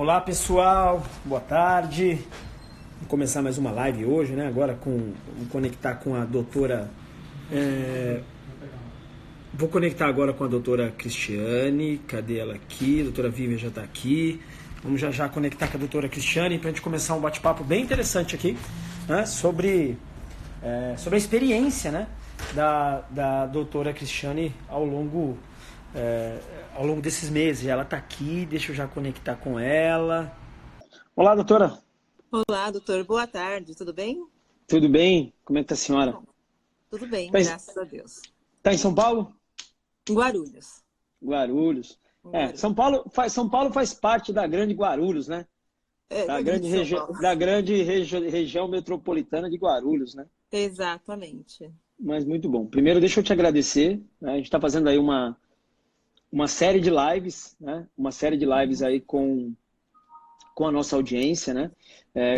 Olá pessoal, boa tarde. Vou começar mais uma live hoje, né? Agora vou conectar com a doutora. Vou conectar agora com a doutora Cristiane. Cadê ela aqui? A doutora Vivian já está aqui. Vamos já conectar com a doutora Cristiane para a gente começar um bate-papo bem interessante aqui, né? Sobre a experiência, né? da doutora Cristiane ao longo desses meses. Ela está aqui, deixa eu já conectar com ela. Olá, doutora. Olá, doutor. Boa tarde, tudo bem? Tudo bem? Como é que está a senhora? Tudo bem, graças a Deus. Está em São Paulo? Em Guarulhos. Guarulhos. Guarulhos. São Paulo faz parte da grande Guarulhos, né? Da grande região metropolitana de Guarulhos, né? Exatamente. Mas muito bom. Primeiro, deixa eu te agradecer, né? A gente está fazendo aí uma série de lives, né? Uma série de lives aí com a nossa audiência, né?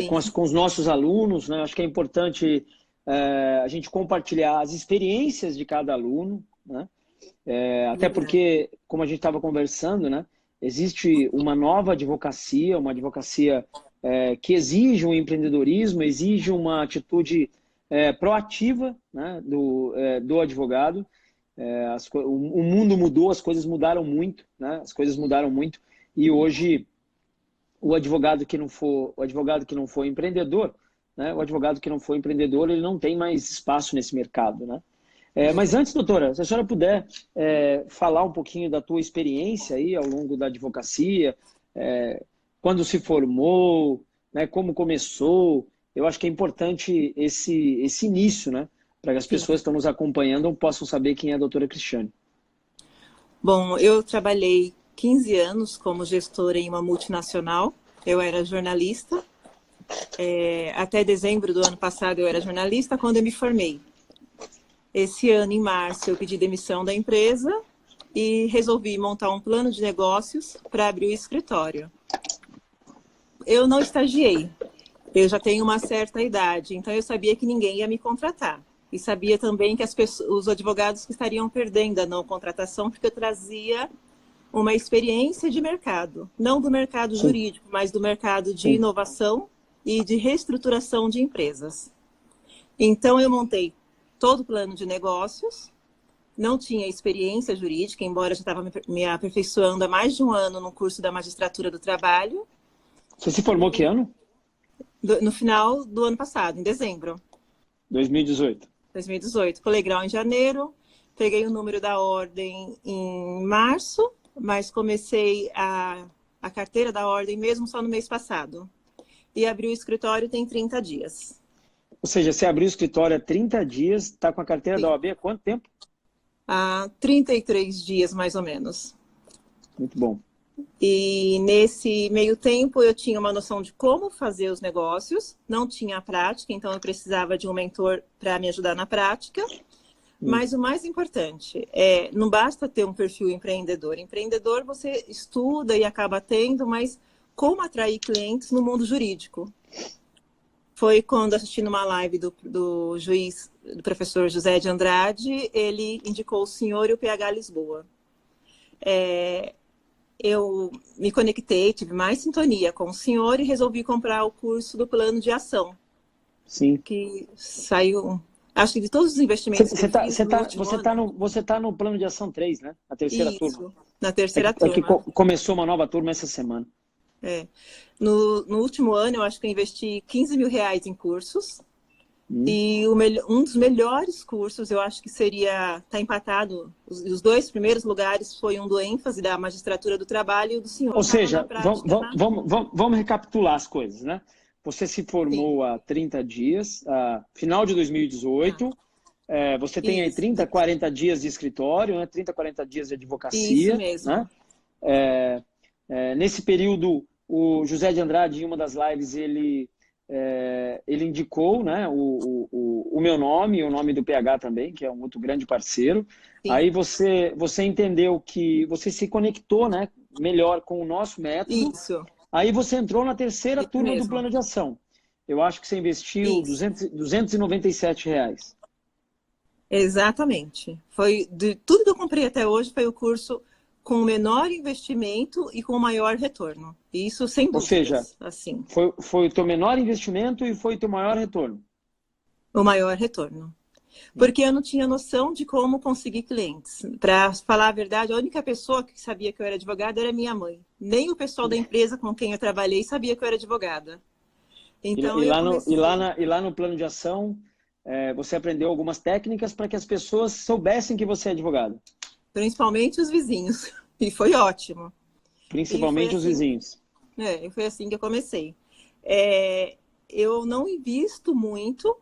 Com os nossos alunos, né? Acho que é importante a gente compartilhar as experiências de cada aluno, né? Até porque, como a gente estava conversando, né? Existe uma nova advocacia, que exige um empreendedorismo, exige uma atitude proativa, né? do advogado. O mundo mudou, as coisas mudaram muito, né? As coisas mudaram muito e hoje o advogado que não for empreendedor, né? O advogado que não for empreendedor, ele não tem mais espaço nesse mercado, né? Mas antes, doutora, se a senhora puder falar um pouquinho da tua experiência aí ao longo da advocacia, quando se formou, né? Como começou, eu acho que é importante esse início, né? Para que as pessoas que estão nos acompanhando possam saber quem é a doutora Cristiane. Bom, eu trabalhei 15 anos como gestora em uma multinacional. Eu era jornalista. Até dezembro do ano passado eu era jornalista quando eu me formei. Esse ano, em março, eu pedi demissão da empresa e resolvi montar um plano de negócios para abrir o escritório. Eu não estagiei. Eu já tenho uma certa idade, então eu sabia que ninguém ia me contratar. E sabia também que os advogados que estariam perdendo a não contratação, porque eu trazia uma experiência de mercado. Não do mercado jurídico, mas do mercado de inovação e de reestruturação de empresas. Então, eu montei todo o plano de negócios. Não tinha experiência jurídica, embora já estava me aperfeiçoando há mais de um ano no curso da Magistratura do Trabalho. Você se formou que ano? No final do ano passado, em dezembro. 2018. 2018. Colei grau em janeiro, peguei o número da ordem em março, mas comecei a carteira da ordem mesmo só no mês passado. E abri o escritório tem 30 dias. Ou seja, você abriu o escritório há 30 dias, está com a carteira da OAB há quanto tempo? Há 33 dias, mais ou menos. Muito bom. E nesse meio tempo eu tinha uma noção de como fazer os negócios, não tinha a prática, então eu precisava de um mentor para me ajudar na prática. Mas o mais importante não basta ter um perfil empreendedor. Empreendedor você estuda e acaba tendo, mas como atrair clientes no mundo jurídico? Foi quando, assistindo uma live do professor José de Andrade, ele indicou o senhor e o PH Lisboa. Eu me conectei, tive mais sintonia com o senhor e resolvi comprar o curso do plano de ação. Sim. Que saiu, acho que de todos os investimentos que eu fiz Você tá no plano de ação 3, né? Na terceira turma. Na terceira turma. Que começou uma nova turma essa semana. No último ano, eu acho que eu investi R$15 mil em cursos. E um dos melhores cursos, eu acho que está empatado. Os dois primeiros lugares foi um do ênfase da Magistratura do Trabalho e o do senhor. Ou seja, vamos recapitular as coisas, né? Você se formou há 30 dias, final de 2018. Você tem aí 30, 40 dias de escritório, né? 30, 40 dias de advocacia. Isso mesmo. Né? Nesse período, o José de Andrade, em uma das lives, ele indicou, né, o meu nome e o nome do PH também, que é um outro grande parceiro. Sim. Aí você entendeu que você se conectou, né, melhor com o nosso método. Isso. Aí você entrou na terceira turma do plano de ação. Eu acho que você investiu R$297. Exatamente. Foi de tudo que eu comprei até hoje, foi o curso com o menor investimento e com o maior retorno. Isso sem dúvidas. Ou seja, assim. foi o teu menor investimento e foi o teu maior retorno. O maior retorno. Porque eu não tinha noção de como conseguir clientes. Para falar a verdade, a única pessoa que sabia que eu era advogada era minha mãe. Nem o pessoal da empresa com quem eu trabalhei sabia que eu era advogada. Então, e lá no plano de ação, você aprendeu algumas técnicas para que as pessoas soubessem que você é advogada. Principalmente os vizinhos. E foi ótimo. Principalmente os vizinhos. E foi assim que eu comecei. Eu não invisto muito,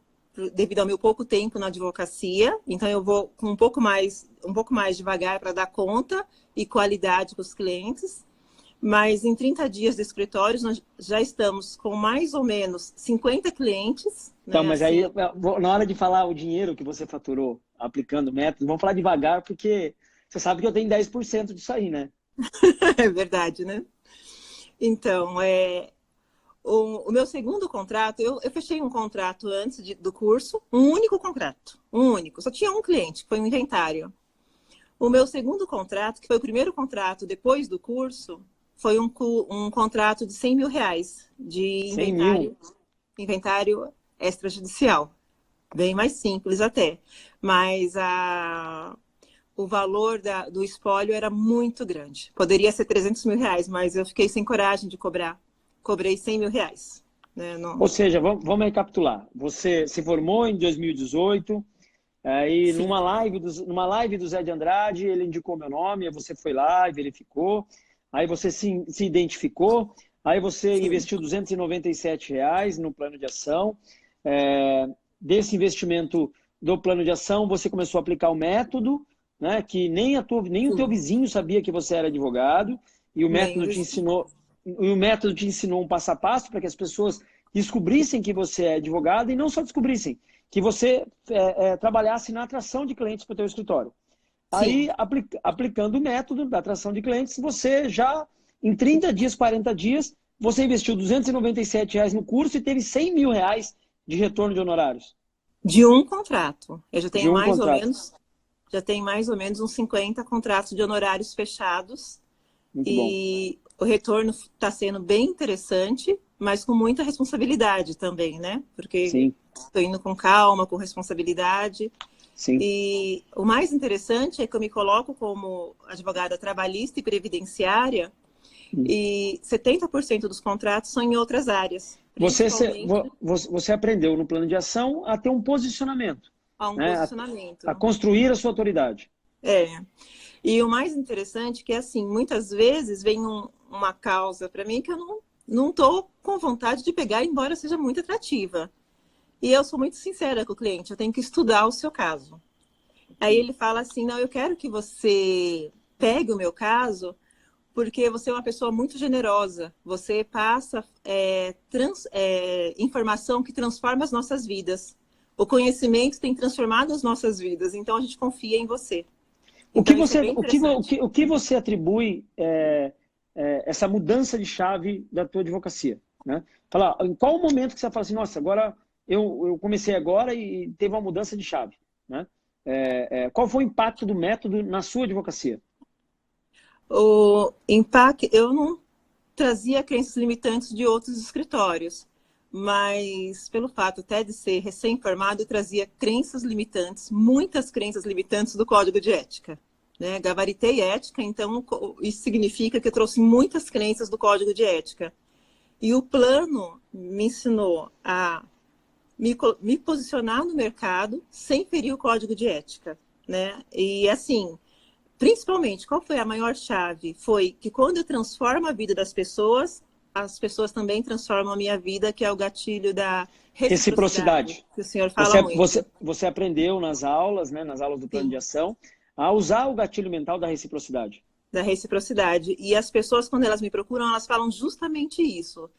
devido ao meu pouco tempo na advocacia, então eu vou com um pouco mais devagar para dar conta e qualidade para os clientes, mas em 30 dias de escritórios nós já estamos com mais ou menos 50 clientes. Então, né, mas assim... aí, na hora de falar o dinheiro que você faturou aplicando o método, vamos falar devagar, porque você sabe que eu tenho 10% disso aí, né? É verdade, né? Então, o meu segundo contrato, eu fechei um contrato antes do curso, um único contrato, um único. Só tinha um cliente, que foi um inventário. O meu segundo contrato, que foi o primeiro contrato depois do curso, foi um contrato de R$100 mil de inventário extrajudicial. Bem mais simples até. Mas o valor do espólio era muito grande. Poderia ser R$300 mil, mas eu fiquei sem coragem de cobrar. Cobrei R$100 mil. Né? Não... Ou seja, vamos recapitular. Você se formou em 2018, aí numa live do Zé de Andrade, ele indicou meu nome, aí você foi lá e verificou, aí você se identificou, aí você investiu R$297 no plano de ação. Desse investimento do plano de ação, você começou a aplicar o método, né, que nem o teu vizinho sabia que você era advogado, e o método te ensinou... E o método te ensinou um passo a passo para que as pessoas descobrissem que você é advogado e não só descobrissem, que você trabalhasse na atração de clientes para o teu escritório. Sim. Aí, aplicando o método da atração de clientes, você já, em 30 dias, 40 dias, você investiu R$297 no curso e teve R$100 mil de retorno de honorários. De um contrato. Eu já tenho já tenho mais ou menos uns 50 contratos de honorários fechados. Muito bom. O retorno está sendo bem interessante, mas com muita responsabilidade também, né? Porque estou indo com calma, com responsabilidade. Sim. E o mais interessante é que eu me coloco como advogada trabalhista e previdenciária e 70% dos contratos são em outras áreas. Você aprendeu no plano de ação a ter um posicionamento. Posicionamento. A construir a sua autoridade. E o mais interessante é que, assim, muitas vezes vem uma causa para mim que eu não estou com vontade de pegar, embora seja muito atrativa. E eu sou muito sincera com o cliente, eu tenho que estudar o seu caso. Aí ele fala assim, não, eu quero que você pegue o meu caso porque você é uma pessoa muito generosa. Você passa informação que transforma as nossas vidas. O conhecimento tem transformado as nossas vidas, então a gente confia em você. O que você atribui essa mudança de chave da tua advocacia? Né? Fala, em qual momento que você fala assim, nossa, agora eu comecei agora e teve uma mudança de chave? Né? Qual foi o impacto do método na sua advocacia? O impacto, eu não trazia crenças limitantes de outros escritórios, mas pelo fato até de ser recém-formado, eu trazia crenças limitantes, muitas crenças limitantes do Código de Ética. Né? Gabaritei ética, então isso significa que eu trouxe muitas crenças do Código de Ética. E o plano me ensinou a me posicionar no mercado sem ferir o Código de Ética. Né? E assim, principalmente, qual foi a maior chave? Foi que quando eu transformo a vida das pessoas, as pessoas também transformam a minha vida, que é o gatilho da reciprocidade. Que o senhor fala muito. Você aprendeu nas aulas, né, nas aulas do plano de ação, a usar o gatilho mental da reciprocidade. Da reciprocidade. E as pessoas, quando elas me procuram, elas falam justamente isso.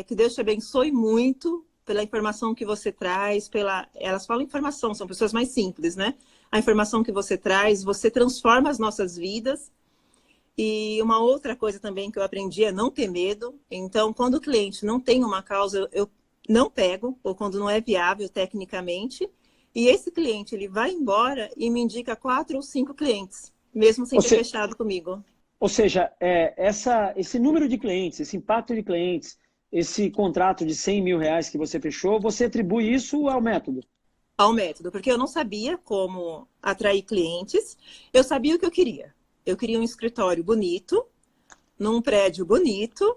Que Deus te abençoe muito pela informação que você traz, elas falam informação, são pessoas mais simples, né? A informação que você traz, você transforma as nossas vidas. E uma outra coisa também que eu aprendi é não ter medo. Então, quando o cliente não tem uma causa, eu não pego, ou quando não é viável tecnicamente. E esse cliente, ele vai embora e me indica 4 ou 5 clientes. mesmo sem ter fechado comigo. Ou seja, esse número de clientes, esse impacto de clientes, esse contrato de 100 mil reais que você fechou, você atribui isso ao método? Ao método, porque eu não sabia como atrair clientes, eu sabia o que eu queria. Eu queria um escritório bonito, num prédio bonito,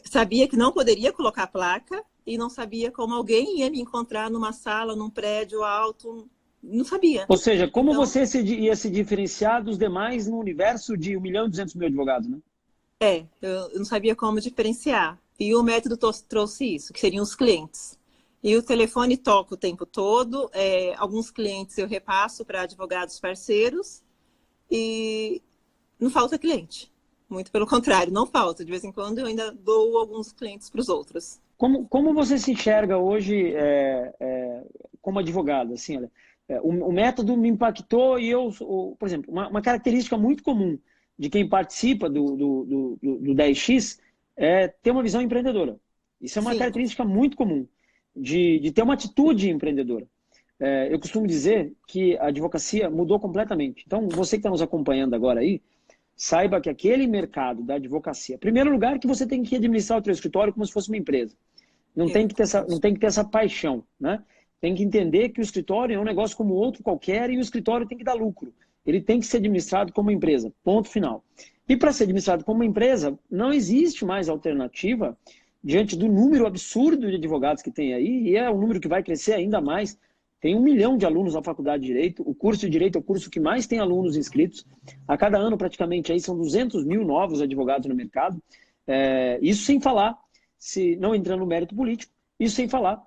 sabia que não poderia colocar placa e não sabia como alguém ia me encontrar numa sala, num prédio alto, não sabia. Ou seja, como então, você ia se diferenciar dos demais no universo de 1.200.000 advogados, né? Eu não sabia como diferenciar. E o método trouxe isso, que seriam os clientes. E o telefone toca o tempo todo, alguns clientes eu repasso para advogados parceiros e não falta cliente. Muito pelo contrário, não falta. De vez em quando eu ainda dou alguns clientes para os outros. Como você se enxerga hoje como advogado? Assim, olha, o método me impactou e por exemplo, uma característica muito comum de quem participa do 10X é ter uma visão empreendedora. Isso é uma característica muito comum. De ter uma atitude empreendedora. Eu costumo dizer que a advocacia mudou completamente. Então, você que está nos acompanhando agora aí, saiba que aquele mercado da advocacia, em primeiro lugar, que você tem que administrar o seu escritório como se fosse uma empresa. Não tem que ter essa paixão, né? Tem que entender que o escritório é um negócio como outro qualquer e o escritório tem que dar lucro. Ele tem que ser administrado como uma empresa, ponto final. E para ser administrado como uma empresa, não existe mais alternativa diante do número absurdo de advogados que tem aí, e é um número que vai crescer ainda mais. Tem 1 milhão de alunos na faculdade de Direito, o curso de Direito é o curso que mais tem alunos inscritos. A cada ano, praticamente, aí são 200 mil novos advogados no mercado. Isso sem falar, não entrando no mérito político, isso sem falar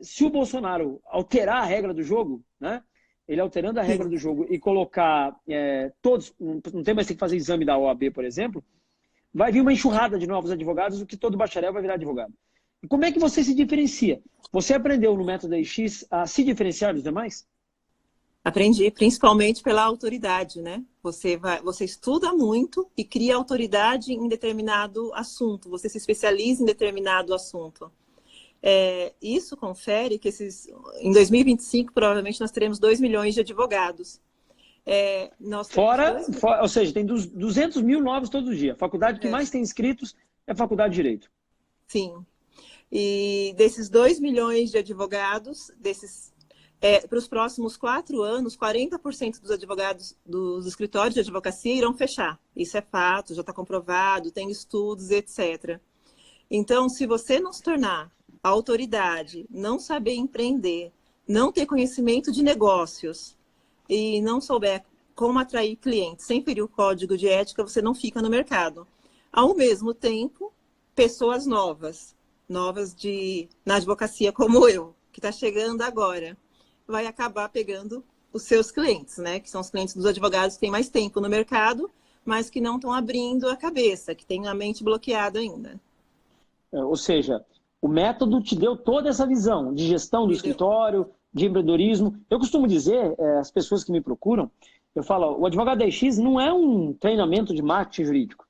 se o Bolsonaro alterar a regra do jogo, né? Ele alterando a regra do jogo e colocar todos, não tem mais que fazer exame da OAB, por exemplo, vai vir uma enxurrada de novos advogados, o que todo bacharel vai virar advogado. E como é que você se diferencia? Você aprendeu no método X a se diferenciar dos demais? Aprendi, principalmente pela autoridade, né? Você estuda muito e cria autoridade em determinado assunto, você se especializa em determinado assunto. Isso confere que em 2025, provavelmente, nós teremos 2 milhões de advogados. Ou seja, tem 200 mil novos todos os dias. A faculdade que mais tem inscritos é a Faculdade de Direito. Sim. E desses 2 milhões de advogados, para os próximos 4 anos, 40% dos advogados dos escritórios de advocacia irão fechar. Isso é fato, já está comprovado, tem estudos, etc. Então, se você não se tornar autoridade, não saber empreender, não ter conhecimento de negócios e não souber como atrair clientes sem ferir o código de ética, você não fica no mercado. Ao mesmo tempo, pessoas novas na advocacia como eu, que está chegando agora, vai acabar pegando os seus clientes, né? Que são os clientes dos advogados que têm mais tempo no mercado, mas que não estão abrindo a cabeça, que têm a mente bloqueada ainda. Ou seja, o método te deu toda essa visão de gestão do escritório, de empreendedorismo. Eu costumo dizer, as pessoas que me procuram, eu falo, o Advogado 10X não é um treinamento de marketing jurídico,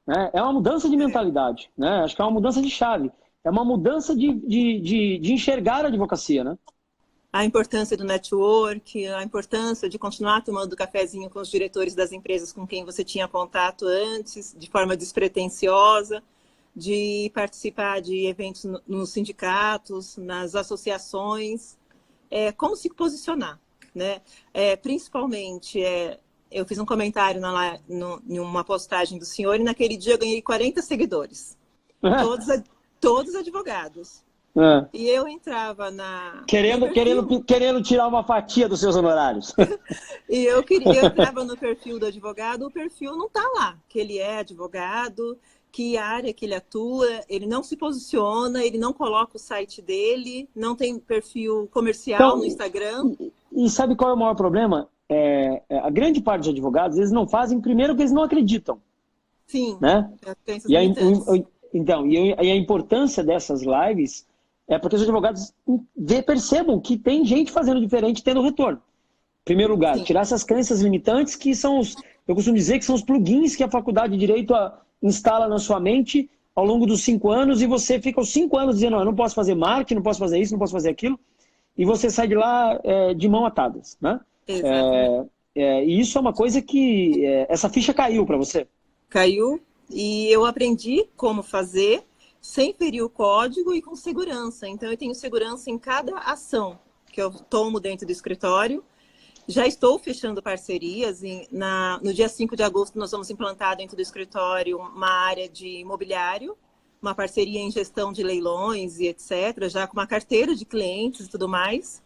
né? É uma mudança de mentalidade, né? Acho que é uma mudança de chave. É uma mudança de enxergar a advocacia, né? A importância do network, a importância de continuar tomando cafezinho com os diretores das empresas com quem você tinha contato antes, de forma despretensiosa, de participar de eventos nos sindicatos, nas associações, como se posicionar, né? Principalmente, eu fiz um comentário em uma postagem do senhor e naquele dia eu ganhei 40 seguidores, todos advogados. E eu entrava Querendo tirar uma fatia dos seus honorários. E eu entrava no perfil do advogado, o perfil não está lá, que ele é advogado, que área que ele atua, ele não se posiciona, ele não coloca o site dele, não tem perfil comercial no Instagram. E sabe qual é o maior problema? A grande parte dos advogados, eles não fazem, primeiro, que eles não acreditam. Sim, né? E a importância dessas lives é porque os advogados percebam que tem gente fazendo diferente tendo retorno. Em primeiro lugar, tirar essas crenças limitantes que são eu costumo dizer que são os plugins que a faculdade de Direito instala na sua mente ao longo dos 5 anos e você fica os 5 anos dizendo, não, eu não posso fazer marketing, não posso fazer isso, não posso fazer aquilo. e você sai de lá de mão atadas, né? Exatamente. E isso é uma coisa que... essa ficha caiu para você? Caiu e eu aprendi como fazer sem ferir o código e com segurança. Então, eu tenho segurança em cada ação que eu tomo dentro do escritório. Já estou fechando parcerias. No dia 5 de agosto, nós vamos implantar dentro do escritório uma área de imobiliário, uma parceria em gestão de leilões e etc., já com uma carteira de clientes e tudo mais.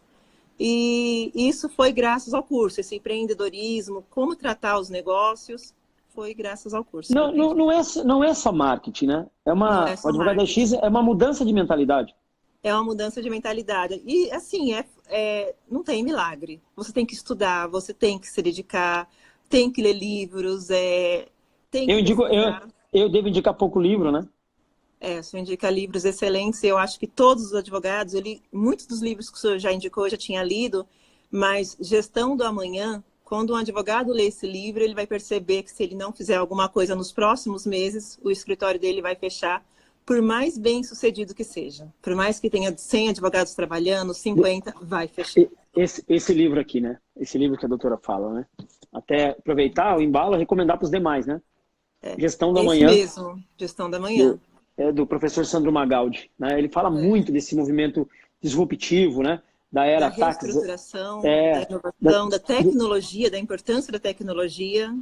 E isso foi graças ao curso, esse empreendedorismo, como tratar os negócios, foi graças ao curso que eu aprendi. Não é só marketing, né? Não é O só Advogado X marketing. é uma mudança de mentalidade. É uma mudança de mentalidade. E, assim, não tem milagre. Você tem que estudar, você tem que se dedicar, tem que ler livros, tem que pesquisar. Eu devo indicar pouco livro, né? Você indica livros excelentes. Eu acho que todos os advogados, eu li muitos dos livros que o senhor já indicou, eu já tinha lido, mas Gestão do Amanhã, quando um advogado lê esse livro, ele vai perceber que se ele não fizer alguma coisa nos próximos meses, o escritório dele vai fechar, por mais bem sucedido que seja. Por mais que tenha 100 advogados trabalhando, 50, vai fechar. Esse livro aqui, né? Esse livro que a doutora fala, né? Até aproveitar o embalo e recomendar para os demais, né? Gestão do Amanhã. Esse mesmo, Gestão da Manhã. Do professor Sandro Magaldi, né? Ele fala muito desse movimento disruptivo, né? Da era da reestruturação, da inovação, da tecnologia, da importância da tecnologia.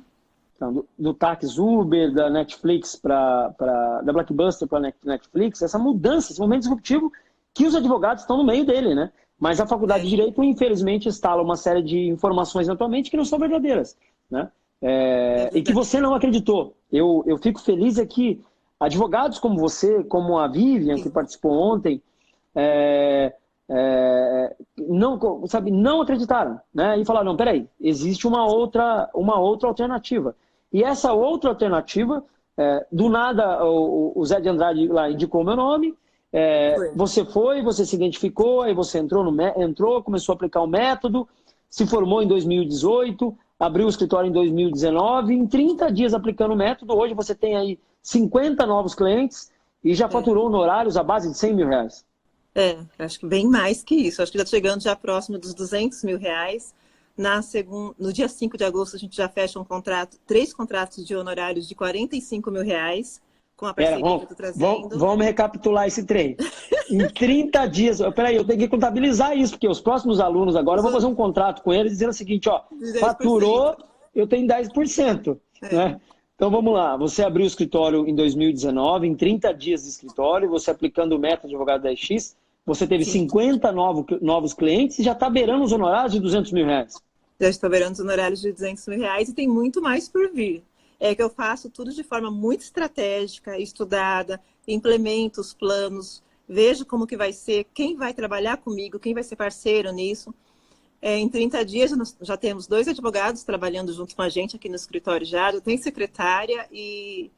Então, do táxi Uber, da Netflix da Blockbuster para Netflix, essa mudança, esse momento disruptivo que os advogados estão no meio dele, né? Mas a Faculdade de Direito, infelizmente, instala uma série de informações atualmente que não são verdadeiras, né? E que você não acreditou. Eu fico feliz que advogados como você, como a Vivian, que participou ontem, não acreditaram, né? E falaram, não, peraí, existe uma outra alternativa. E essa outra alternativa, do nada, o Zé de Andrade lá indicou meu nome, você se identificou, aí você entrou, começou a aplicar o método, se formou em 2018, abriu o escritório em 2019, em 30 dias aplicando o método, hoje você tem aí 50 novos clientes e já faturou honorários à base de 100 mil reais. Acho que bem mais que isso. Acho que está chegando já próximo dos 200 mil reais. No dia 5 de agosto, a gente já fecha 3 contratos de honorários de 45 mil reais, com a parceria que eu estou trazendo. Vamos recapitular esse trem. Em 30 dias, peraí, eu tenho que contabilizar isso, porque os próximos alunos agora, eu vou fazer um contrato com eles dizendo o seguinte, ó, 10%. Faturou, eu tenho 10%. Né? Então vamos lá, você abriu o escritório em 2019, em 30 dias de escritório, você aplicando o método de Advogado 10X, você teve 50 novos clientes e já está beirando os honorários de 200 mil reais. Já estou beirando os honorários de 200 mil reais e tem muito mais por vir. É que eu faço tudo de forma muito estratégica, estudada, implemento os planos, vejo como que vai ser, quem vai trabalhar comigo, quem vai ser parceiro nisso. Em 30 dias já temos 2 advogados trabalhando junto com a gente aqui no escritório já tem secretária e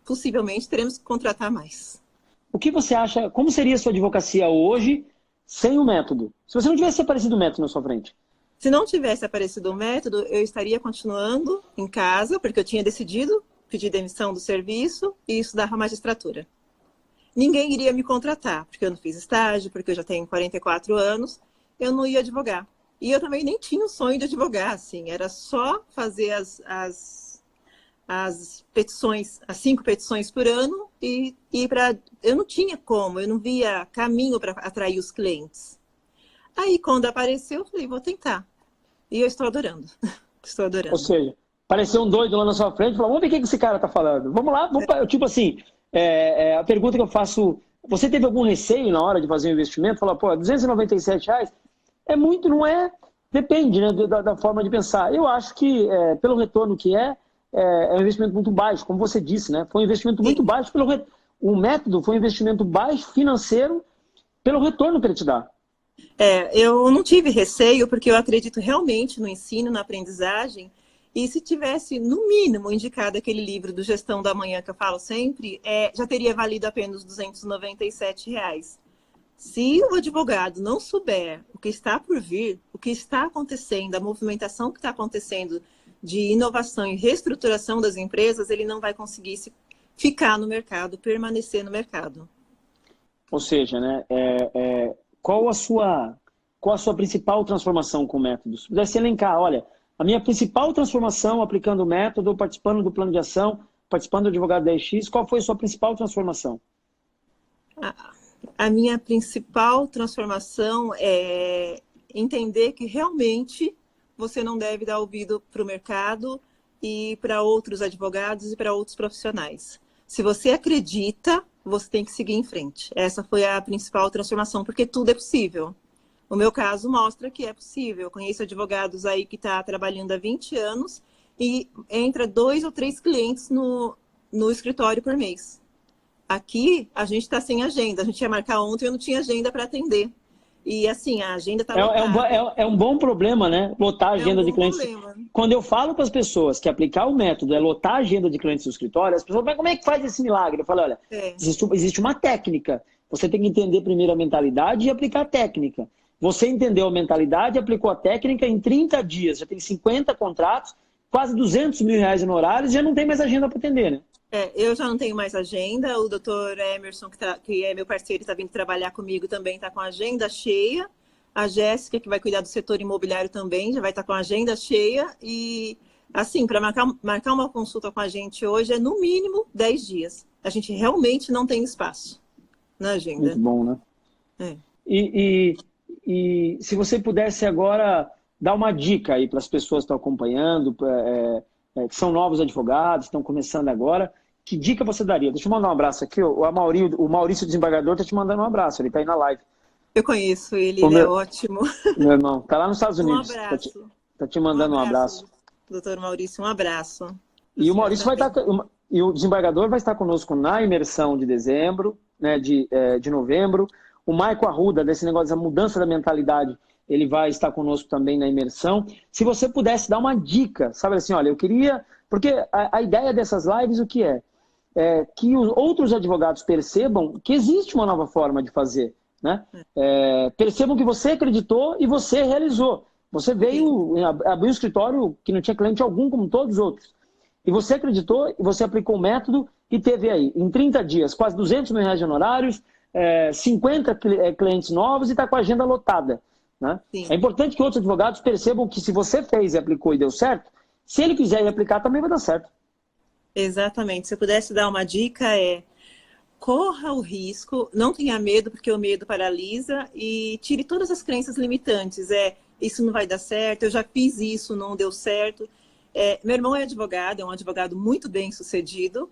possivelmente teremos que contratar mais. O que você acha, como seria a sua advocacia hoje sem o método? Se você não tivesse aparecido o método na sua frente. Se não tivesse aparecido o método, eu estaria continuando em casa, porque eu tinha decidido pedir demissão do serviço e estudar a magistratura. Ninguém iria me contratar, porque eu não fiz estágio, porque eu já tenho 44 anos, eu não ia advogar. E eu também nem tinha o sonho de advogar, assim, era só fazer as petições, as 5 petições por ano eu não tinha como, eu não via caminho para atrair os clientes. Aí, quando apareceu, eu falei, vou tentar. E eu estou adorando. Estou adorando. Ou seja, apareceu um doido lá na sua frente, falou, vamos ver o que esse cara está falando. Vamos lá, tipo assim, a pergunta que eu faço, você teve algum receio na hora de fazer o investimento? Falar, pô, R$297 é muito, não é? Depende, né, da forma de pensar. Eu acho que, pelo retorno que é um investimento muito baixo, como você disse, né? Foi um investimento muito baixo, o método foi um investimento baixo financeiro pelo retorno que ele te dá. Eu não tive receio, porque eu acredito realmente no ensino, na aprendizagem, e se tivesse, no mínimo, indicado aquele livro do Gestão da Manhã, que eu falo sempre, já teria valido apenas R$297. Se o advogado não souber o que está por vir, o que está acontecendo, a movimentação que está acontecendo de inovação e reestruturação das empresas, ele não vai conseguir ficar no mercado, permanecer no mercado. Ou seja, né, qual a sua qual a sua principal transformação com o método? Se pudesse elencar, olha, a minha principal transformação aplicando o método, participando do plano de ação, participando do advogado 10X, qual foi a sua principal transformação? A minha principal transformação é entender que realmente você não deve dar ouvido para o mercado e para outros advogados e para outros profissionais. Se você acredita, você tem que seguir em frente. Essa foi a principal transformação, porque tudo é possível. O meu caso mostra que é possível. Eu conheço advogados aí que estão trabalhando há 20 anos e entra 2 ou 3 clientes no escritório por mês. Aqui, a gente está sem agenda. A gente ia marcar ontem, eu não tinha agenda para atender. E assim, a agenda está lotada. É um bom problema, né? Lotar a agenda de clientes. Problema. Quando eu falo para as pessoas que aplicar o método é lotar a agenda de clientes do escritório, as pessoas, mas como é que faz esse milagre? Eu falo, olha, existe uma técnica. Você tem que entender primeiro a mentalidade e aplicar a técnica. Você entendeu a mentalidade, aplicou a técnica, em 30 dias já tem 50 contratos, quase 200 mil reais em horários, já não tem mais agenda para atender, né? Eu já não tenho mais agenda, o doutor Emerson, que é meu parceiro, está vindo trabalhar comigo também, está com a agenda cheia. A Jéssica, que vai cuidar do setor imobiliário também, já vai estar com a agenda cheia. E, assim, para marcar uma consulta com a gente hoje é no mínimo 10 dias. A gente realmente não tem espaço na agenda. Muito bom, né? E se você pudesse agora dar uma dica aí para as pessoas que estão acompanhando, que são novos advogados, estão começando agora, que dica você daria? Deixa eu mandar um abraço aqui, o Maurício Desembargador está te mandando um abraço, ele está aí na live. Eu conheço ele, ele é ótimo. Meu irmão, está lá nos Estados Unidos. Um abraço. Está te mandando um abraço. Doutor Maurício, um abraço. E o Maurício vai estar, e o desembargador vai estar conosco na imersão de dezembro, né, de novembro. O Maico Arruda, desse negócio da mudança da mentalidade, ele vai estar conosco também na imersão. Se você pudesse dar uma dica, sabe assim, olha, eu queria... Porque a ideia dessas lives, o que é? É que os outros advogados percebam que existe uma nova forma de fazer, né? Percebam que você acreditou e você realizou. Você veio, abriu um escritório que não tinha cliente algum, como todos os outros. E você acreditou, e você aplicou o método e teve aí, em 30 dias, quase 200 mil reais de honorários, 50 clientes novos e está com a agenda lotada. Né? É importante que outros advogados percebam que se você fez e aplicou e deu certo, se ele quiser ir aplicar, também vai dar certo. Exatamente. Se eu pudesse dar uma dica corra o risco, não tenha medo, porque o medo paralisa, e tire todas as crenças limitantes. Isso não vai dar certo, eu já fiz isso, não deu certo. Meu irmão é um advogado muito bem sucedido,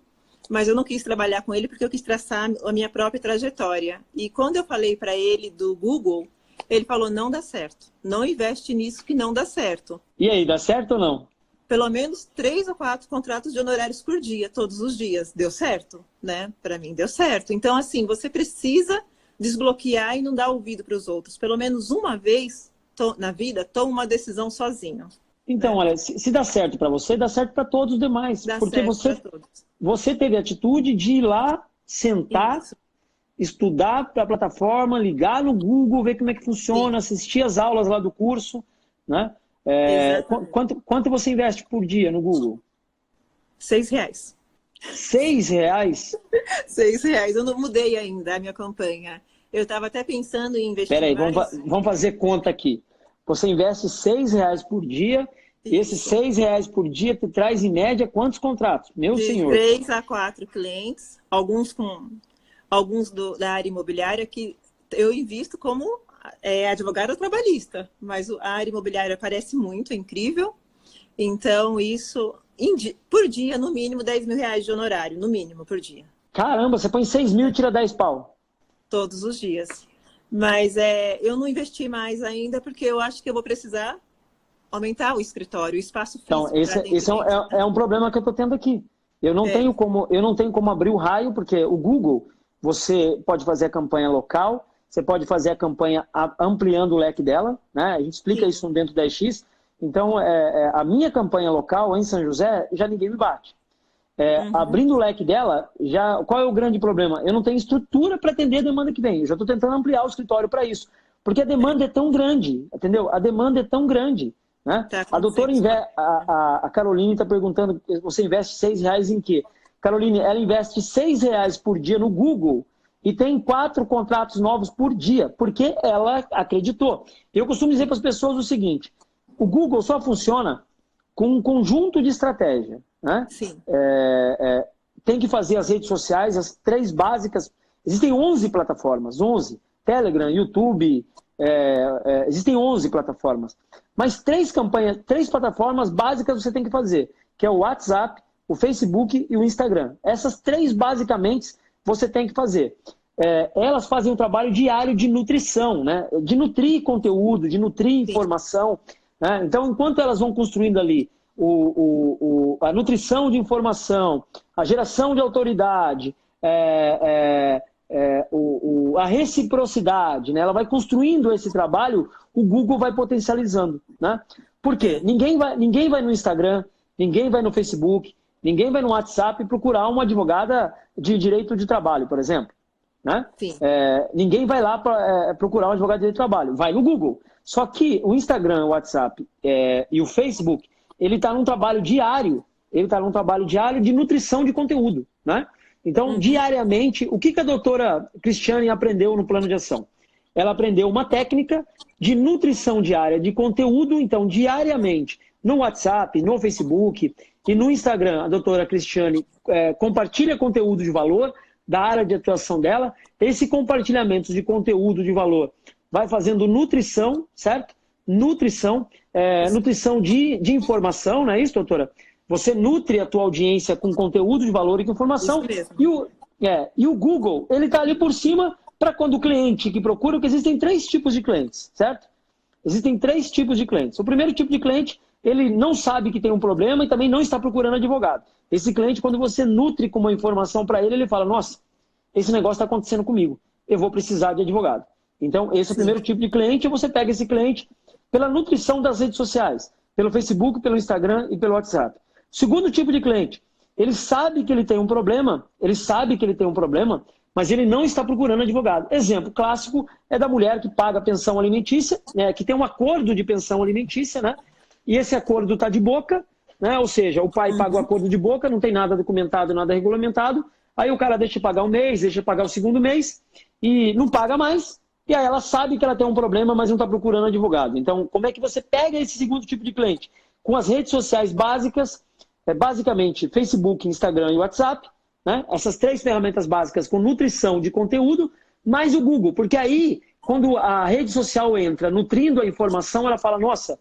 mas eu não quis trabalhar com ele porque eu quis traçar a minha própria trajetória. E quando eu falei para ele do Google, ele falou, não dá certo. Não investe nisso que não dá certo. E aí, dá certo ou não? Pelo menos 3 ou 4 contratos de honorários por dia, todos os dias. Deu certo, né? Para mim, deu certo. Então, assim, você precisa desbloquear e não dar ouvido para os outros. Pelo menos uma vez na vida, toma uma decisão sozinho. Então, olha, se dá certo para você, dá certo para todos os demais. Porque você teve a atitude de ir lá, sentar, estudar para a plataforma, ligar no Google, ver como é que funciona, assistir as aulas lá do curso, né? Quanto você investe por dia no Google? R$6. R$6? R$6. Eu não mudei ainda a minha campanha. Eu estava até pensando em investir. Peraí, vamos fazer conta aqui. Você investe R$6 por dia, e esses R$6 por dia te traz, em média, quantos contratos? Meu senhor. 3 a 4 clientes, alguns da área imobiliária, que eu invisto como advogada trabalhista, mas a área imobiliária parece muito, é incrível. Então, isso, por dia, no mínimo, R$10 mil de honorário, no mínimo, por dia. Caramba, você põe 6 mil e tira 10 pau. Todos os dias. Mas eu não investi mais ainda, porque eu acho que eu vou precisar aumentar o escritório, o espaço físico. Então, esse é um problema que eu estou tendo aqui. Eu não tenho como abrir o raio, porque o Google, você pode fazer a campanha local, você pode fazer a campanha ampliando o leque dela, né? A gente explica isso dentro da 10X. Então, a minha campanha local em São José, já ninguém me bate. Abrindo o leque dela, qual é o grande problema? Eu não tenho estrutura para atender a demanda que vem. Eu já estou tentando ampliar o escritório para isso. Porque a demanda é tão grande, entendeu? A demanda é tão grande. Né? A doutora, a Caroline está perguntando, você investe R$6 em quê? Caroline, ela investe R$6 por dia no Google e tem 4 contratos novos por dia, porque ela acreditou. Eu costumo dizer para as pessoas o seguinte, o Google só funciona com um conjunto de estratégia, né? Sim. Tem que fazer as redes sociais, as 3 básicas. Existem 11 plataformas, 11. Telegram, YouTube, existem 11 plataformas. Mas 3 plataformas básicas você tem que fazer, que é o WhatsApp, o Facebook e o Instagram. Essas 3 basicamente você tem que fazer. Elas fazem um trabalho diário de nutrição, né? De nutrir conteúdo, de nutrir informação. Né? Então, enquanto elas vão construindo ali a nutrição de informação, a geração de autoridade, a reciprocidade, né? Ela vai construindo esse trabalho, o Google vai potencializando. Né? Por quê? Ninguém vai no Instagram, ninguém vai no Facebook, ninguém vai no WhatsApp procurar uma advogada de direito de trabalho, por exemplo. Né? Ninguém vai lá procurar um advogado de direito de trabalho, vai no Google. Só que o Instagram, o WhatsApp e o Facebook, ele está num trabalho diário, de nutrição de conteúdo. Né? Então, diariamente, o que a doutora Cristiane aprendeu no plano de ação? Ela aprendeu uma técnica de nutrição diária de conteúdo, então, diariamente, no WhatsApp, no Facebook e no Instagram, a doutora Cristiane compartilha conteúdo de valor da área de atuação dela. Esse compartilhamento de conteúdo de valor vai fazendo nutrição, certo? Nutrição de informação, não é isso, doutora? Você nutre a tua audiência com conteúdo de valor e com informação. Isso mesmo. E o Google, ele está ali por cima para quando o cliente que procura, porque existem 3 tipos de clientes, certo? Existem 3 tipos de clientes. O primeiro tipo de cliente, ele não sabe que tem um problema e também não está procurando advogado. Esse cliente, quando você nutre com uma informação para ele, ele fala, nossa, esse negócio está acontecendo comigo, eu vou precisar de advogado. Então, esse é o primeiro tipo de cliente, e você pega esse cliente pela nutrição das redes sociais, pelo Facebook, pelo Instagram e pelo WhatsApp. Segundo tipo de cliente, ele sabe que ele tem um problema, mas ele não está procurando advogado. Exemplo clássico é da mulher que paga pensão alimentícia, que tem um acordo de pensão alimentícia, né? E esse acordo está de boca, né? Ou seja, o pai paga o acordo de boca, não tem nada documentado, nada regulamentado, aí o cara deixa de pagar um mês, deixa de pagar o segundo mês e não paga mais, e aí ela sabe que ela tem um problema, mas não está procurando advogado. Então, como é que você pega esse segundo tipo de cliente? Com as redes sociais básicas, basicamente Facebook, Instagram e WhatsApp, né? Essas 3 ferramentas básicas com nutrição de conteúdo, mais o Google, porque aí, quando a rede social entra nutrindo a informação, ela fala, nossa,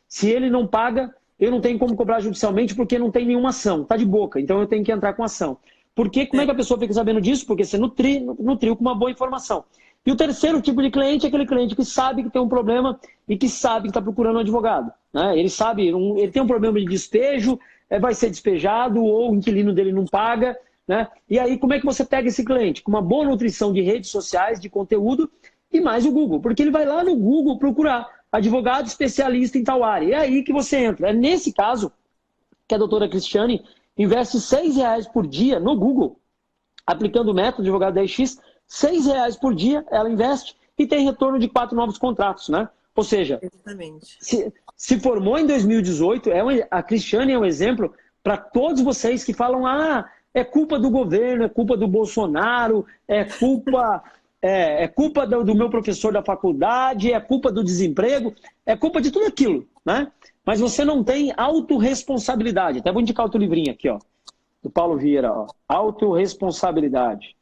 se ele não paga, eu não tenho como cobrar judicialmente porque não tem nenhuma ação, está de boca, então eu tenho que entrar com ação. Porque como é que a pessoa fica sabendo disso? Porque você nutriu com uma boa informação. E o terceiro tipo de cliente é aquele cliente que sabe que tem um problema e que sabe que está procurando um advogado. Né? Ele sabe, ele tem um problema de despejo, vai ser despejado ou o inquilino dele não paga. Né? E aí como é que você pega esse cliente? Com uma boa nutrição de redes sociais, de conteúdo e mais o Google. Porque ele vai lá no Google procurar advogado especialista em tal área. É aí que você entra. É nesse caso que a doutora Cristiane investe R$6 por dia no Google, aplicando o método advogado 10x, R$6 por dia ela investe e tem retorno de 4 novos contratos, né? Ou seja, se formou em 2018, a Cristiane é um exemplo para todos vocês que falam, é culpa do governo, é culpa do Bolsonaro, é culpa do meu professor da faculdade, é culpa do desemprego, é culpa de tudo aquilo, né? Mas você não tem autorresponsabilidade. Até vou indicar outro livrinho aqui, ó, do Paulo Vieira, ó, Autorresponsabilidade.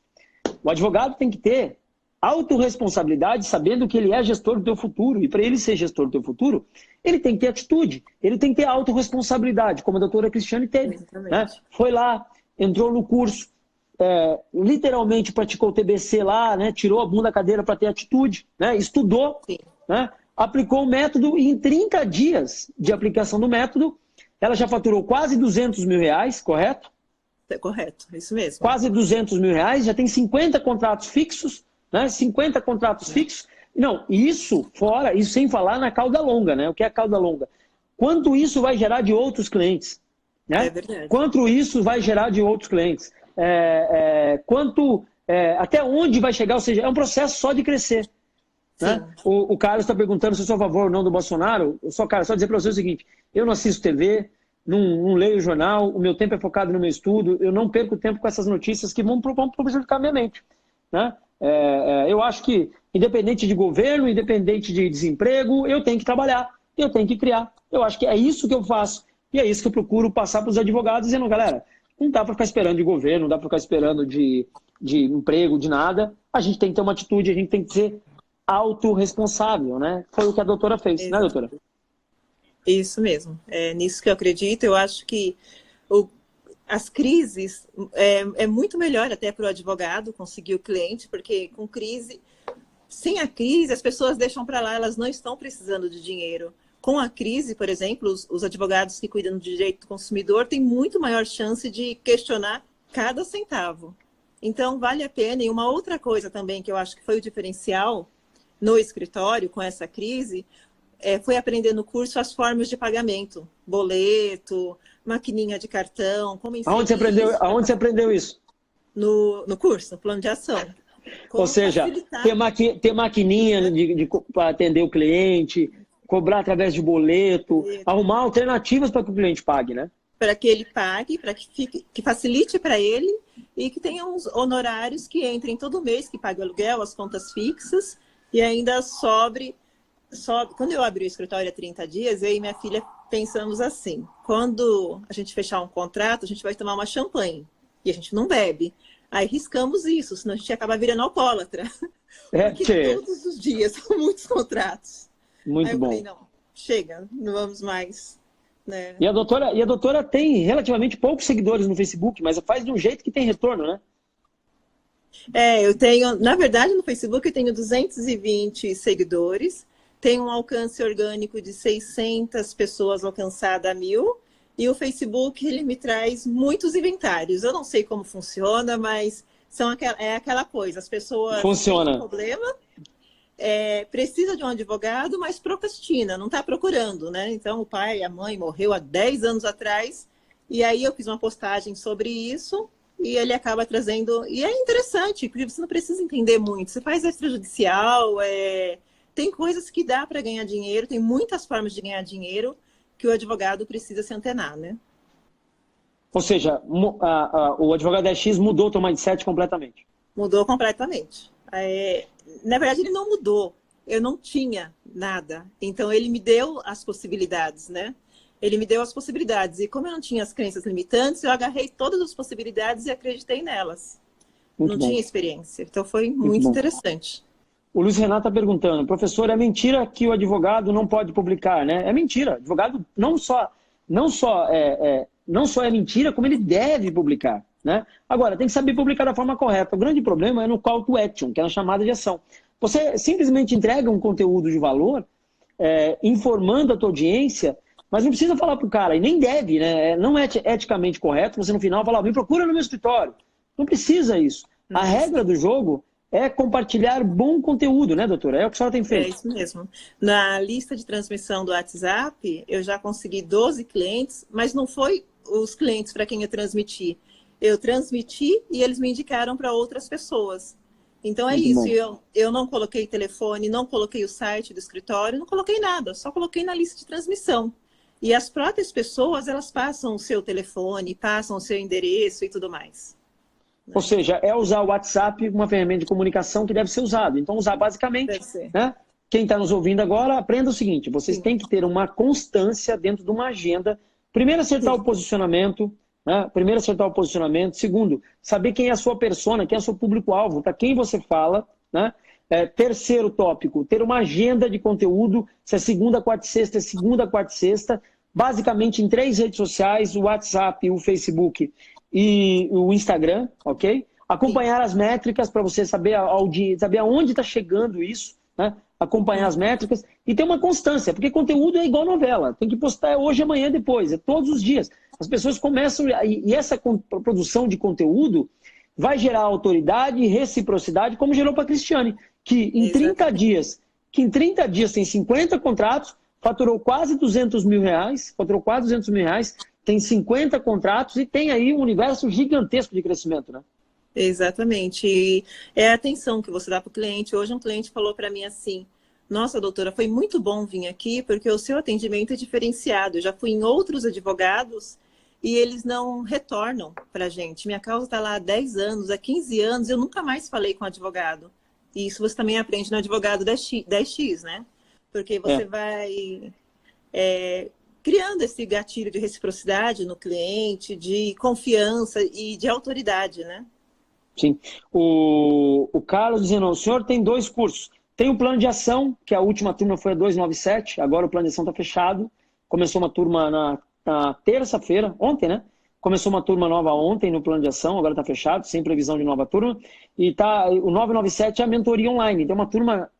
O advogado tem que ter autorresponsabilidade sabendo que ele é gestor do teu futuro. E para ele ser gestor do teu futuro, ele tem que ter atitude, ele tem que ter autorresponsabilidade, como a doutora Cristiane teve. Né? Foi lá, entrou no curso, literalmente praticou o TBC lá, né? Tirou a bunda da cadeira para ter atitude, né? Estudou, né? Aplicou o método e em 30 dias de aplicação do método, ela já faturou quase R$200 mil, correto? Correto, isso mesmo. Quase R$200 mil, já tem 50 contratos fixos, né? 50 contratos fixos. Não, isso fora, isso sem falar na cauda longa, né? O que é a cauda longa? Quanto isso vai gerar de outros clientes? Né? É verdade. Quanto isso vai gerar de outros clientes? Até onde vai chegar? Ou seja, é um processo só de crescer. Né? O Carlos está perguntando se eu sou a favor ou não do Bolsonaro. Cara, só dizer para você o seguinte, eu não assisto TV, não leio jornal, o meu tempo é focado no meu estudo, eu não perco tempo com essas notícias que vão prejudicar a minha mente. Né? Eu acho que, independente de governo, independente de desemprego, eu tenho que trabalhar, eu tenho que criar. Eu acho que é isso que eu faço. E é isso que eu procuro passar para os advogados, dizendo, galera, não dá para ficar esperando de governo, não dá para ficar esperando de emprego, de nada. A gente tem que ter uma atitude, a gente tem que ser autorresponsável, né? Foi o que a doutora fez, né, doutora? Isso mesmo. É nisso que eu acredito. Eu acho que as crises é muito melhor até para o advogado conseguir o cliente, porque com crise, sem a crise, as pessoas deixam para lá, elas não estão precisando de dinheiro. Com a crise, por exemplo, os advogados que cuidam do direito do consumidor têm muito maior chance de questionar cada centavo. Então, vale a pena. E uma outra coisa também que eu acho que foi o diferencial no escritório com essa crise foi aprender no curso as formas de pagamento. Boleto, maquininha de cartão, como Aonde você aprendeu isso? No curso, no plano de ação. Ou seja, ter maquininha para atender o cliente, cobrar através de boleto, arrumar alternativas para que o cliente pague, né? Para que ele pague, para que facilite para ele e que tenha uns honorários que entrem todo mês, que pague o aluguel, as contas fixas e ainda sobre. Quando eu abri o escritório há 30 dias, eu e minha filha pensamos assim, quando a gente fechar um contrato, a gente vai tomar uma champanhe e a gente não bebe. Aí riscamos isso, senão a gente acaba virando alcoólatra. Porque todos os dias são muitos contratos. Muito bom. Falei, não, chega, não vamos mais. Né? E a doutora tem relativamente poucos seguidores no Facebook, mas faz de um jeito que tem retorno, né? Eu tenho, na verdade, no Facebook eu tenho 220 seguidores, tenho um alcance orgânico de 600 pessoas alcançadas a 1.000, e o Facebook ele me traz muitos inventários. Eu não sei como funciona, mas é aquela coisa, as pessoas têm um problema. Precisa de um advogado, mas procrastina, não está procurando, né? Então, o pai, a mãe morreu há 10 anos atrás, e aí eu fiz uma postagem sobre isso, e ele acaba trazendo... E é interessante, porque você não precisa entender muito. Você faz extrajudicial, tem coisas que dá para ganhar dinheiro, tem muitas formas de ganhar dinheiro que o advogado precisa se antenar, né? Ou seja, o advogado X mudou o teu mindset completamente. Mudou completamente. Na verdade, ele não mudou. Eu não tinha nada. Então, ele me deu as possibilidades, né? Ele me deu as possibilidades. E como eu não tinha as crenças limitantes, eu agarrei todas as possibilidades e acreditei nelas. Não tinha experiência. Então, foi muito interessante. O Luiz Renato está perguntando, professor, é mentira que o advogado não pode publicar, né? É mentira. O advogado não só é mentira, como ele deve publicar. Né? Agora, tem que saber publicar da forma correta. O grande problema é no call to action, que é na chamada de ação. Você simplesmente entrega um conteúdo de valor, informando a tua audiência, mas não precisa falar para o cara, e nem deve, né? Não é eticamente correto você no final falar, me procura no meu escritório. Não precisa isso. A regra do jogo é compartilhar bom conteúdo, né, doutora? É o que a senhora tem feito. É isso mesmo. Na lista de transmissão do WhatsApp, eu já consegui 12 clientes, mas não foi os clientes para quem eu transmiti. Eu transmiti e eles me indicaram para outras pessoas. Então é isso. Eu não coloquei telefone, não coloquei o site do escritório, não coloquei nada, só coloquei na lista de transmissão. E as próprias pessoas, elas passam o seu telefone, passam o seu endereço e tudo mais. Ou seja, é usar o WhatsApp uma ferramenta de comunicação que deve ser usado. Então, usar basicamente, né? Quem está nos ouvindo agora, aprenda o seguinte, vocês têm que ter uma constância dentro de uma agenda. Primeiro, acertar o posicionamento. Né? Primeiro, acertar o posicionamento. Segundo, saber quem é a sua persona, quem é o seu público-alvo, para quem você fala. Né? Terceiro tópico, ter uma agenda de conteúdo. Se é segunda, quarta e sexta, é segunda, quarta e sexta. Basicamente em 3 redes sociais, o WhatsApp, o Facebook e o Instagram, ok? Acompanhar as métricas para você saber aonde está chegando isso, né? Acompanhar as métricas e ter uma constância, porque conteúdo é igual novela, tem que postar hoje, amanhã, depois, é todos os dias. As pessoas começam, e essa produção de conteúdo vai gerar autoridade e reciprocidade, como gerou para a Cristiane, que em 30 dias tem 50 contratos, faturou quase 200 mil reais, tem 50 contratos e tem aí um universo gigantesco de crescimento, né? Exatamente. E é a atenção que você dá para o cliente. Hoje um cliente falou para mim assim, nossa, doutora, foi muito bom vir aqui porque o seu atendimento é diferenciado. Eu já fui em outros advogados e eles não retornam para a gente. Minha causa está lá há 10 anos, há 15 anos, eu nunca mais falei com o advogado. E isso você também aprende no advogado 10x, né? Porque você vai criando esse gatilho de reciprocidade no cliente, de confiança e de autoridade, né? Sim. O Carlos dizendo, o senhor tem 2 cursos. Tem o plano de ação, que a última turma foi a 297, agora o plano de ação está fechado. Começou uma turma na terça-feira, ontem, né? Começou uma turma nova ontem no plano de ação, agora está fechado, sem previsão de nova turma. E o 997 é a mentoria online. Tem uma turma,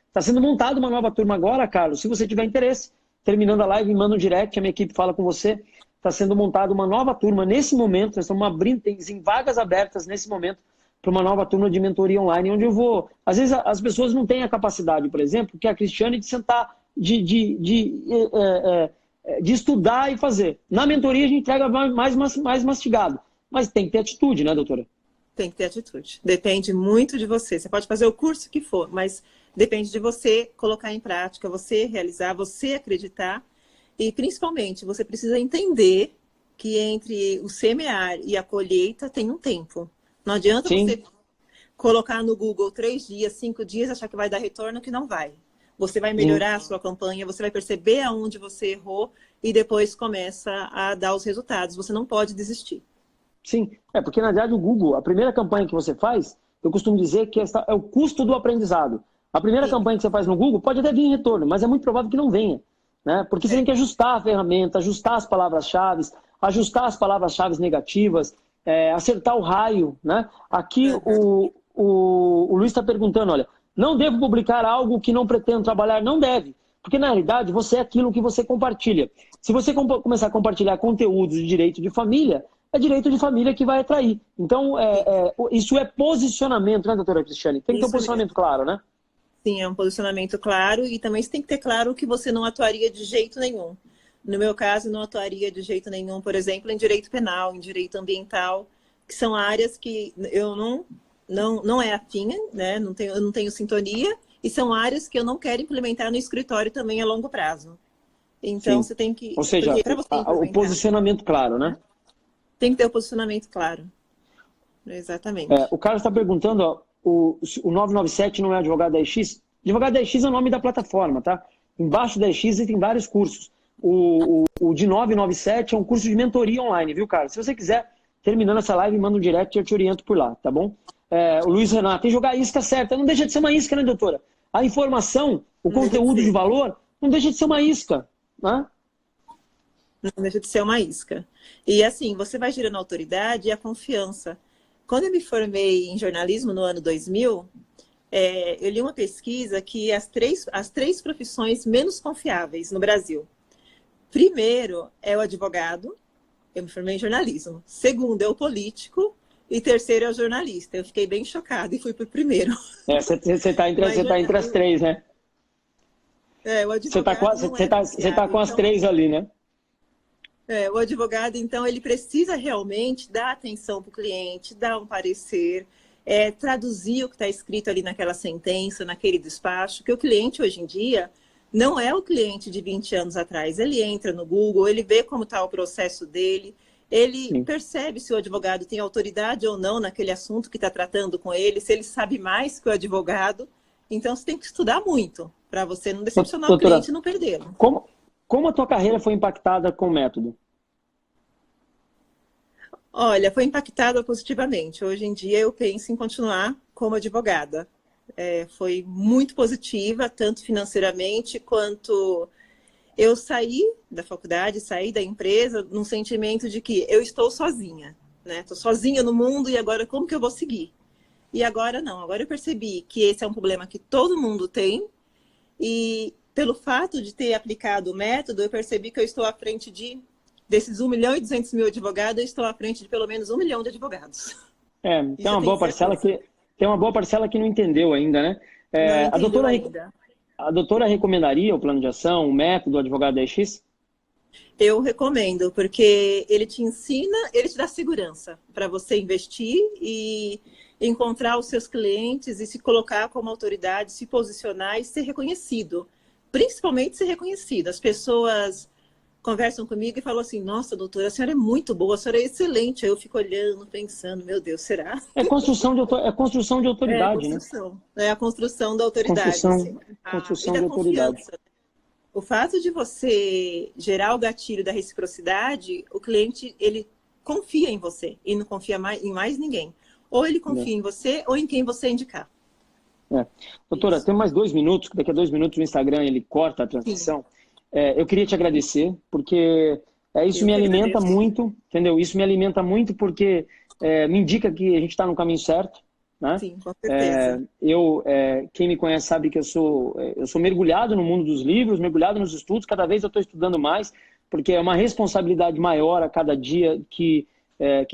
está sendo montada uma nova turma agora, Carlos. Se você tiver interesse, terminando a live, manda um direct, a minha equipe fala com você. Está sendo montada uma nova turma nesse momento, nós estamos abrindo, tem vagas abertas nesse momento para uma nova turma de mentoria online, onde eu vou... Às vezes as pessoas não têm a capacidade, por exemplo, que a Cristiane, de sentar, de estudar e fazer. Na mentoria a gente entrega mais mastigado, mas tem que ter atitude, né, doutora? Tem que ter atitude. Depende muito de você. Você pode fazer o curso que for, mas depende de você colocar em prática, você realizar, você acreditar. E, principalmente, você precisa entender que entre o semear e a colheita tem um tempo. Não adianta você colocar no Google 3 dias, 5 dias, achar que vai dar retorno, que não vai. Você vai melhorar a sua campanha, você vai perceber aonde você errou e depois começa a dar os resultados. Você não pode desistir. Sim, porque na verdade o Google, a primeira campanha que você faz, eu costumo dizer que é o custo do aprendizado. A primeira campanha que você faz no Google pode até vir em retorno, mas é muito provável que não venha. Né? Porque você tem que ajustar a ferramenta, ajustar as palavras-chave, ajustar as palavras-chave negativas, acertar o raio. Né? Aqui o Luiz está perguntando, olha, não devo publicar algo que não pretendo trabalhar? Não deve, porque na realidade você é aquilo que você compartilha. Se você começar a compartilhar conteúdos de direito de família, é direito de família que vai atrair. Então, isso é posicionamento, né, doutora Cristiane? Tem que ter um posicionamento claro, né? Sim, é um posicionamento claro e também você tem que ter claro que você não atuaria de jeito nenhum. No meu caso, não atuaria de jeito nenhum, por exemplo, em direito penal, em direito ambiental, que são áreas que eu não é afim, né? Eu não tenho sintonia, e são áreas que eu não quero implementar no escritório também a longo prazo. Então, você tem que... Ou seja, o posicionamento claro, né? Tem que ter o posicionamento claro. Exatamente. O Carlos está perguntando, ó, o 997 não é advogado 10x? Advogado 10x é o nome da plataforma, tá? Embaixo da 10x tem vários cursos. O de 997 é um curso de mentoria online, viu, Carlos? Se você quiser, terminando essa live, manda um direct e eu te oriento por lá, tá bom? O Luiz Renato, tem que jogar a isca certa. Não deixa de ser uma isca, né, doutora? A informação, o conteúdo de valor, não deixa de ser uma isca, né? Não deixa de ser uma isca. E assim, você vai gerando autoridade e a confiança. Quando eu me formei em jornalismo no ano 2000, eu li uma pesquisa que as três profissões menos confiáveis no Brasil. Primeiro é o advogado, eu me formei em jornalismo. Segundo é o político e terceiro é o jornalista. Eu fiquei bem chocada e fui para o primeiro. Você está entre as três, né? O advogado você tá com as três ali, né? O advogado, então, ele precisa realmente dar atenção para o cliente, dar um parecer, traduzir o que está escrito ali naquela sentença, naquele despacho, que o cliente hoje em dia não é o cliente de 20 anos atrás. Ele entra no Google, ele vê como está o processo dele, ele percebe se o advogado tem autoridade ou não naquele assunto que está tratando com ele, se ele sabe mais que o advogado. Então, você tem que estudar muito para você não decepcionar o cliente e não perdê-lo. Como a tua carreira foi impactada com o método? Olha, foi impactada positivamente. Hoje em dia eu penso em continuar como advogada. Foi muito positiva, tanto financeiramente quanto... Eu saí da faculdade, saí da empresa num sentimento de que eu estou sozinha, né? Estou sozinha no mundo e agora como que eu vou seguir? E agora não, agora eu percebi que esse é um problema que todo mundo tem e pelo fato de ter aplicado o método, eu percebi que eu estou à frente desses 1.200.000 advogados, eu estou à frente de pelo menos 1 milhão de advogados. Tem uma boa parcela que não entendeu ainda, né? A doutora recomendaria o plano de ação, o método, o advogado 10x? Eu recomendo, porque ele te ensina, ele te dá segurança para você investir e encontrar os seus clientes e se colocar como autoridade, se posicionar e ser reconhecido. Principalmente ser reconhecido. As pessoas conversam comigo e falam assim, nossa, doutora, a senhora é muito boa, a senhora é excelente. Aí eu fico olhando, pensando, meu Deus, será? É construção de autoridade, né? É a construção da autoridade. Assim. Construção E da de autoridade. confiança. O fato de você gerar o gatilho da reciprocidade, o cliente, ele confia em você e não confia em mais ninguém. Ou ele confia em você ou em quem você indicar. Doutora, tem mais 2 minutos, daqui a 2 minutos o Instagram ele corta a transmissão. Eu queria te agradecer, porque isso me alimenta muito, entendeu? Isso me alimenta muito porque me indica que a gente está no caminho certo. Né? Sim, com certeza. Quem me conhece sabe que eu sou mergulhado no mundo dos livros, mergulhado nos estudos, cada vez eu estou estudando mais, porque é uma responsabilidade maior a cada dia que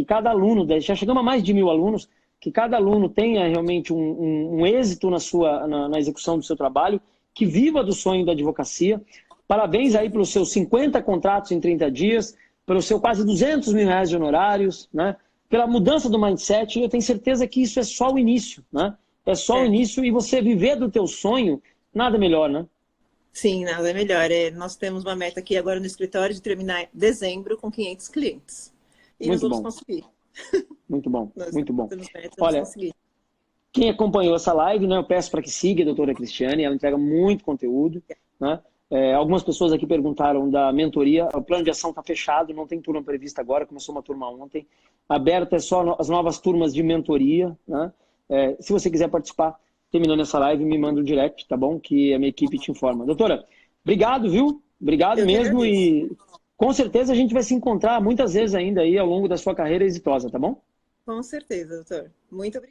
cada aluno, já chegamos a mais de 1000 alunos, que cada aluno tenha realmente um êxito na execução do seu trabalho, que viva do sonho da advocacia. Parabéns aí pelos seus 50 contratos em 30 dias, pelo seu quase 200 mil reais de honorários, né? Pela mudança do mindset, e eu tenho certeza que isso é só o início, né? É só o início, e você viver do teu sonho, nada melhor, né? Sim, nada melhor. Nós temos uma meta aqui agora no escritório de terminar dezembro com 500 clientes. E nós vamos conseguir. Muito bom, muito bom. Olha, quem acompanhou essa live, né, eu peço para que siga a doutora Cristiane, ela entrega muito conteúdo, né? Algumas pessoas aqui perguntaram da mentoria, o plano de ação está fechado, não tem turma prevista agora, começou uma turma ontem. Aberta é só as novas turmas de mentoria, né? Se você quiser participar, terminando essa live, me manda um direct, tá bom? Que a minha equipe te informa. Doutora, obrigado, viu? Obrigado mesmo, e com certeza a gente vai se encontrar muitas vezes ainda aí ao longo da sua carreira exitosa, tá bom? Com certeza, doutor. Muito obrigada.